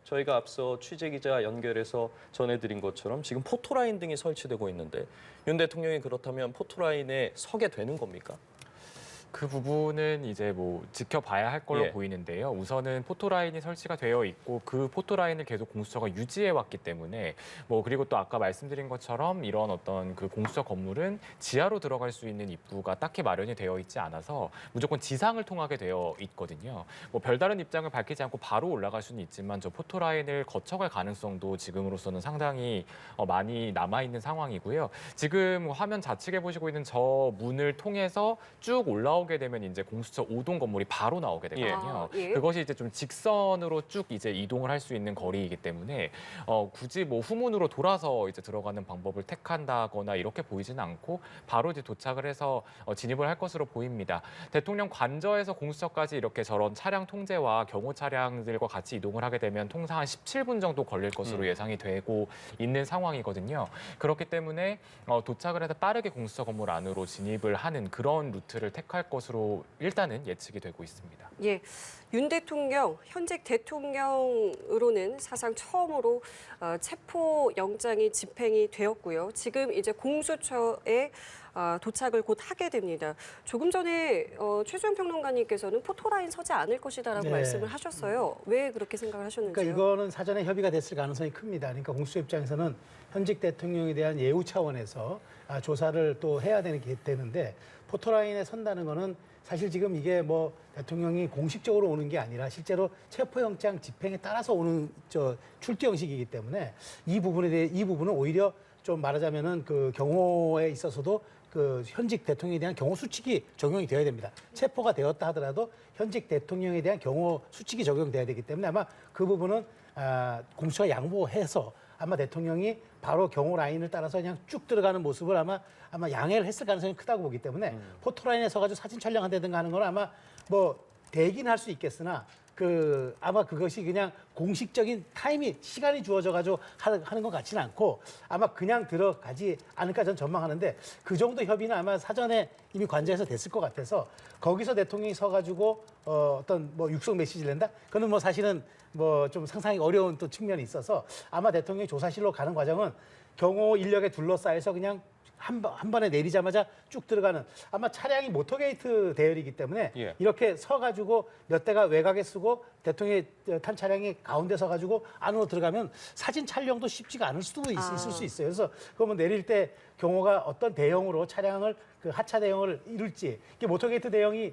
저희가 앞서 취재기자 연결해서 전해드린 것처럼 지금 포토라인 등이 설치되고 있는데 윤 대통령이 그렇다면 포토라인에 서게 되는 겁니까? 그 부분은 이제 뭐 지켜봐야 할 걸로 예. 보이는데요. 우선은 포토라인이 설치가 되어 있고 그 포토라인을 계속 공수처가 유지해 왔기 때문에 뭐 그리고 또 아까 말씀드린 것처럼 이런 어떤 그 공수처 건물은 지하로 들어갈 수 있는 입구가 딱히 마련이 되어 있지 않아서 무조건 지상을 통하게 되어 있거든요. 뭐 별다른 입장을 밝히지 않고 바로 올라갈 수는 있지만 저 포토라인을 거쳐갈 가능성도 지금으로서는 상당히 많이 남아 있는 상황이고요. 지금 화면 좌측에 보시고 있는 저 문을 통해서 쭉 올라오게 되면 이제 공수처 5동 건물이 바로 나오게 되거든요. 예. 그것이 이제 좀 직선으로 쭉 이제 이동을 할 수 있는 거리이기 때문에 굳이 뭐 후문으로 돌아서 이제 들어가는 방법을 택한다거나 이렇게 보이지는 않고 바로 이제 도착을 해서 진입을 할 것으로 보입니다. 대통령 관저에서 공수처까지 이렇게 저런 차량 통제와 경호 차량들과 같이 이동을 하게 되면 통상 한 17분 정도 걸릴 것으로 예상이 되고 있는 상황이거든요. 그렇기 때문에 도착을 해서 빠르게 공수처 건물 안으로 진입을 하는 그런 루트를 택할 것으로 일단은 예측이 되고 있습니다. 예, 윤 대통령, 현직 대통령으로는 사상 처음으로 체포 영장이 집행이 되었고요. 지금 이제 공수처에 도착을 곧 하게 됩니다. 조금 전에 최수영 평론가님께서는 포토라인 서지 않을 것이다라고 네. 말씀을 하셨어요. 왜 그렇게 생각을 하셨는지요? 그러니까 이거는 사전에 협의가 됐을 가능성이 큽니다. 그러니까 공수처 입장에서는 현직 대통령에 대한 예우 차원에서 조사를 또 해야 되는데 포토라인에 선다는 거는 사실 지금 이게 뭐 대통령이 공식적으로 오는 게 아니라 실제로 체포영장 집행에 따라서 오는 출두 형식이기 때문에 이 부분은 오히려 좀 말하자면은 그 경호에 있어서도 그 현직 대통령에 대한 경호 수칙이 적용이 되어야 됩니다. 체포가 되었다 하더라도 현직 대통령에 대한 경호 수칙이 적용돼야 되기 때문에 아마 그 부분은 공수처가 양보해서 아마 대통령이 바로 경호 라인을 따라서 그냥 쭉 들어가는 모습을 아마 양해를 했을 가능성이 크다고 보기 때문에 포토라인에 서가지고 사진 촬영한다든가 하는 건 아마 뭐 되긴 할 수 있겠으나 아마 그것이 그냥 공식적인 시간이 주어져가지고 하는 것 같지는 않고 아마 그냥 들어가지 않을까 저는 전망하는데 그 정도 협의는 아마 사전에 이미 관저에서 됐을 것 같아서 거기서 대통령이 서가지고 어떤 뭐 육성 메시지를 낸다? 그거는 뭐 사실은 뭐 좀 상상하기 어려운 또 측면이 있어서 아마 대통령이 조사실로 가는 과정은 경호 인력에 둘러싸여서 그냥 한 번에 내리자마자 쭉 들어가는 아마 차량이 모터게이트 대열이기 때문에 예. 이렇게 서가지고 몇 대가 외곽에 쓰고 대통령이 탄 차량이 가운데 서가지고 안으로 들어가면 사진 촬영도 쉽지가 않을 수도 있을 수 있어요. 그래서 그러면 내릴 때 경호가 어떤 대형으로 차량을 그 하차 대형을 이룰지 이게 모터게이트 대형이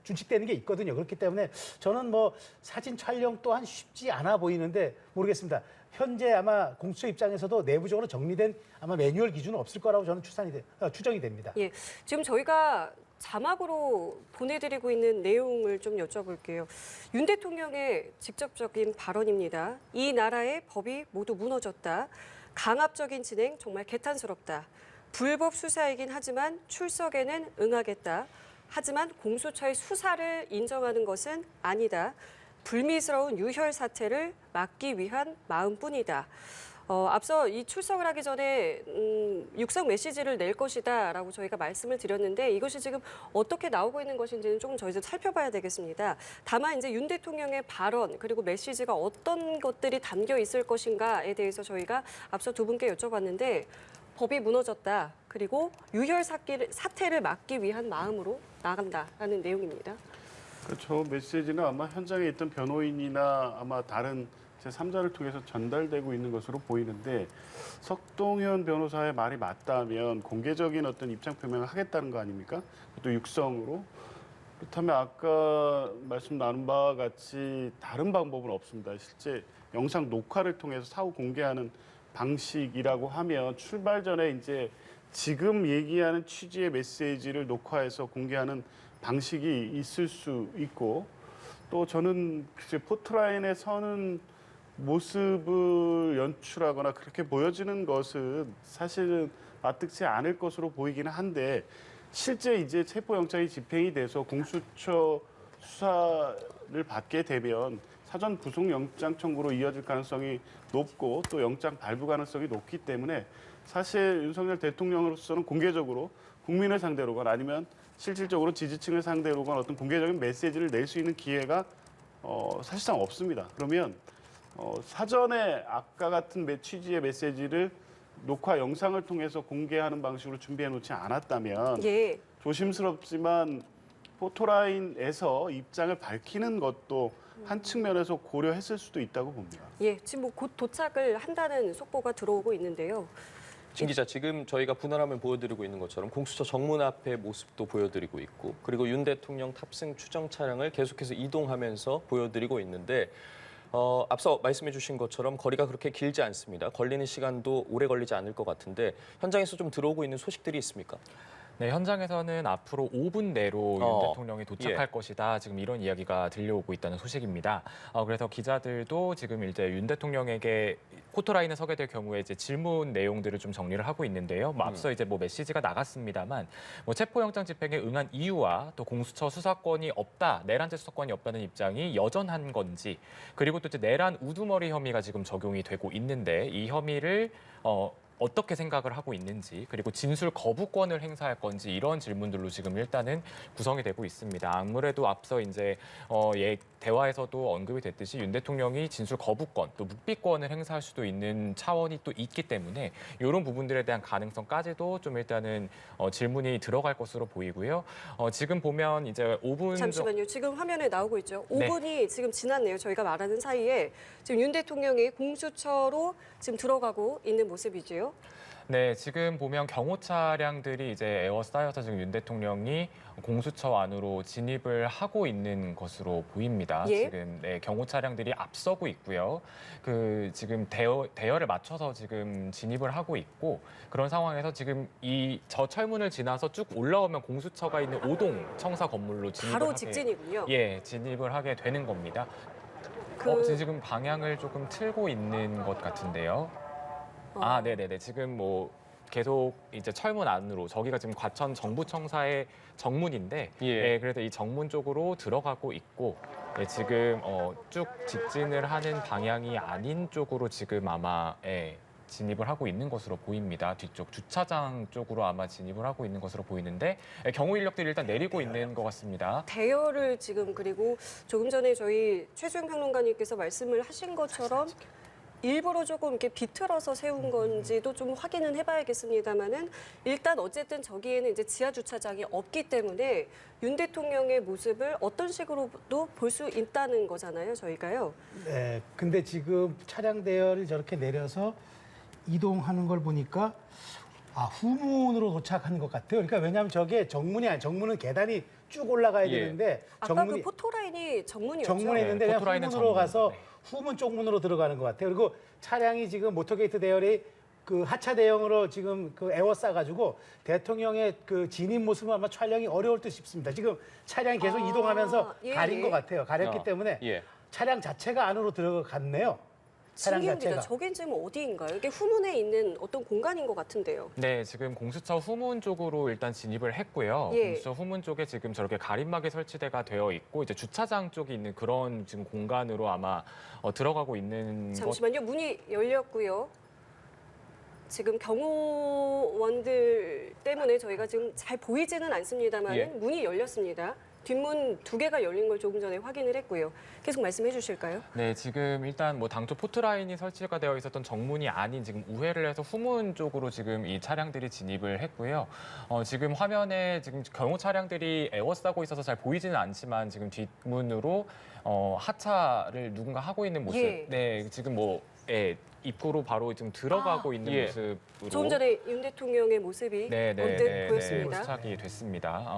준칙되는 게 있거든요. 그렇기 때문에 저는 뭐 사진 촬영 또한 쉽지 않아 보이는데 모르겠습니다. 현재 아마 공수처 입장에서도 내부적으로 정리된 아마 매뉴얼 기준은 없을 거라고 저는 추정이 됩니다. 예, 지금 저희가 자막으로 보내드리고 있는 내용을 좀 여쭤볼게요. 윤 대통령의 직접적인 발언입니다. 이 나라의 법이 모두 무너졌다. 강압적인 진행 정말 개탄스럽다. 불법 수사이긴 하지만 출석에는 응하겠다. 하지만 공수처의 수사를 인정하는 것은 아니다. 불미스러운 유혈 사태를 막기 위한 마음뿐이다. 앞서 이 출석을 하기 전에 육성 메시지를 낼 것이다라고 저희가 말씀을 드렸는데 이것이 지금 어떻게 나오고 있는 것인지는 조금 저희도 살펴봐야 되겠습니다. 다만 이제 윤 대통령의 발언 그리고 메시지가 어떤 것들이 담겨 있을 것인가에 대해서 저희가 앞서 두 분께 여쭤봤는데 법이 무너졌다. 그리고 유혈 사태를 막기 위한 마음으로 나간다라는 내용입니다. 저 메시지는 아마 현장에 있던 변호인이나 아마 다른 제3자를 통해서 전달되고 있는 것으로 보이는데 석동현 변호사의 말이 맞다면 공개적인 어떤 입장 표명을 하겠다는 거 아닙니까? 또 육성으로. 그렇다면 아까 말씀 나눈 바와 같이 다른 방법은 없습니다. 실제 영상 녹화를 통해서 사후 공개하는 방식이라고 하면 출발 전에 이제 지금 얘기하는 취지의 메시지를 녹화해서 공개하는 방식이 있을 수 있고 또 저는 포토라인에 서는 모습을 연출하거나 그렇게 보여지는 것은 사실은 마뜩지 않을 것으로 보이기는 한데 실제 이제 체포영장이 집행이 돼서 공수처 수사를 받게 되면 사전 구속영장 청구로 이어질 가능성이 높고 또 영장 발부 가능성이 높기 때문에 사실 윤석열 대통령으로서는 공개적으로 국민을 상대로건 아니면 실질적으로 지지층을 상대로건 어떤 공개적인 메시지를 낼 수 있는 기회가 사실상 없습니다. 그러면 사전에 아까 같은 취지의 메시지를 녹화 영상을 통해서 공개하는 방식으로 준비해 놓지 않았다면 예. 조심스럽지만 포토라인에서 입장을 밝히는 것도 한 측면에서 고려했을 수도 있다고 봅니다. 예, 지금 뭐 곧 도착을 한다는 속보가 들어오고 있는데요. 진 기자, 지금 저희가 분할화면 보여드리고 있는 것처럼 공수처 정문 앞의 모습도 보여드리고 있고, 그리고 윤 대통령 탑승 추정 차량을 계속해서 이동하면서 보여드리고 있는데, 앞서 말씀해 주신 것처럼 거리가 그렇게 길지 않습니다. 걸리는 시간도 오래 걸리지 않을 것 같은데 현장에서 좀 들어오고 있는 소식들이 있습니까? 네, 현장에서는 앞으로 5분 내로 윤 대통령이 도착할 예. 것이다. 지금 이런 이야기가 들려오고 있다는 소식입니다. 그래서 기자들도 지금 이제 윤 대통령에게 포토라인에 서게 될 경우에 이제 질문 내용들을 좀 정리를 하고 있는데요. 앞서 이제 뭐 메시지가 나갔습니다만 뭐 체포영장 집행에 응한 이유와 또 공수처 수사권이 없다, 내란죄 수사권이 없다는 입장이 여전한 건지, 그리고 또 이제 내란 우두머리 혐의가 지금 적용이 되고 있는데 이 혐의를 어떻게 생각을 하고 있는지, 그리고 진술 거부권을 행사할 건지, 이런 질문들로 지금 일단은 구성이 되고 있습니다. 아무래도 앞서 이제 대화에서도 언급이 됐듯이 윤 대통령이 진술 거부권 또 묵비권을 행사할 수도 있는 차원이 또 있기 때문에 이런 부분들에 대한 가능성까지도 좀 일단은 질문이 들어갈 것으로 보이고요. 지금 보면 이제 5분 잠시만요. 지금 화면에 나오고 있죠. 네. 5분이 지금 지났네요. 저희가 말하는 사이에 지금 윤 대통령이 공수처로 지금 들어가고 있는 모습이지요. 네, 지금 보면 경호 차량들이 이제 에워싸여서 지금 윤 대통령이 공수처 안으로 진입을 하고 있는 것으로 보입니다. 예. 지금 경호 차량들이 앞서고 있고요. 지금 대열을 맞춰서 지금 진입을 하고 있고, 그런 상황에서 지금 저 철문을 지나서 쭉 올라오면 공수처가 있는 5동 청사 건물로 바로 직진이군요. 진입을 하게 되는 겁니다. 그- 지금 방향을 조금 틀고 있는 것 같은데요. 네네네. 지금 뭐 계속 이제 철문 안으로, 저기가 지금 과천 정부청사의 정문인데, 예. 그래서 이 정문 쪽으로 들어가고 있고, 지금 쭉 직진을 하는 방향이 아닌 쪽으로 지금 아마 진입을 하고 있는 것으로 보입니다. 뒤쪽 주차장 쪽으로 아마 진입을 하고 있는 것으로 보이는데, 경호 인력들이 일단 내리고 있는 것 같습니다. 대열을 지금, 그리고 조금 전에 저희 최수영 평론가님께서 말씀을 하신 것처럼 일부러 조금 이렇게 비틀어서 세운 건지도 좀 확인은 해봐야겠습니다만은, 일단 어쨌든 저기에는 이제 지하 주차장이 없기 때문에 윤 대통령의 모습을 어떤 식으로도 볼 수 있다는 거잖아요, 저희가요. 네, 근데 지금 차량 대열을 저렇게 내려서 이동하는 걸 보니까 후문으로 도착한 것 같아요. 그러니까 왜냐하면 저게 정문은 계단이 쭉 올라가야 예. 되는데 아까 그 포토라인이 정문이었죠. 정문에 있는데 네, 그냥 포토라인은 후문으로 정문. 가서 네. 후문 쪽 문으로 들어가는 것 같아요. 그리고 차량이 지금 모터게이트 대열이 그 하차 대형으로 지금 그 에워싸가지고 대통령의 그 진입 모습은 아마 촬영이 어려울 듯 싶습니다. 지금 차량이 계속 이동하면서 예, 가린 예. 것 같아요. 가렸기 어, 때문에 예. 차량 자체가 안으로 들어갔네요. 차량 신기합니다. 자체가. 저긴 지금 어디인가요? 이게 후문에 있는 어떤 공간인 것 같은데요. 네, 지금 공수처 후문 쪽으로 일단 진입을 했고요. 예. 공수처 후문 쪽에 지금 저렇게 가림막이 설치가 되어 있고, 이제 주차장 쪽에 있는 그런 지금 공간으로 아마 들어가고 있는 것. 잠시만요. 문이 열렸고요. 지금 경호원들 때문에 저희가 지금 잘 보이지는 않습니다만 예. 문이 열렸습니다. 뒷문 2개가 열린 걸 조금 전에 확인을 했고요. 계속 말씀해 주실까요? 네, 지금 일단 뭐 당초 포트라인이 설치가 되어 있었던 정문이 아닌 지금 우회를 해서 후문 쪽으로 지금 이 차량들이 진입을 했고요. 지금 화면에 지금 경호 차량들이 에워싸고 있어서 잘 보이지는 않지만 지금 뒷문으로 하차를 누군가 하고 있는 모습. 예. 네, 지금 입구로 바로 지금 들어가고 있는 예. 모습으로. 조금 전에 윤 대통령의 모습이 언뜻 보였습니다. 포착이 됐습니다.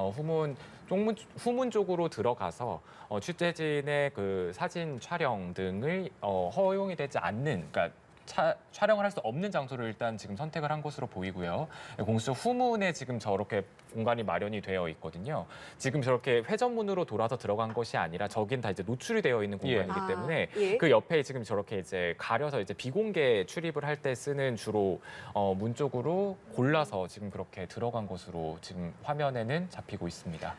후문 쪽으로 들어가서 취재진의 그 사진 촬영 등을 허용이 되지 않는, 그러니까 촬영을 할 수 없는 장소를 일단 지금 선택을 한 것으로 보이고요. 공수처 후문에 지금 저렇게 공간이 마련이 되어 있거든요. 지금 저렇게 회전문으로 돌아서 들어간 것이 아니라 저긴 다 이제 노출이 되어 있는 공간이기 아, 때문에 예. 그 옆에 지금 저렇게 이제 가려서 이제 비공개 출입을 할 때 쓰는 주로 문 쪽으로 골라서 지금 그렇게 들어간 것으로 지금 화면에는 잡히고 있습니다.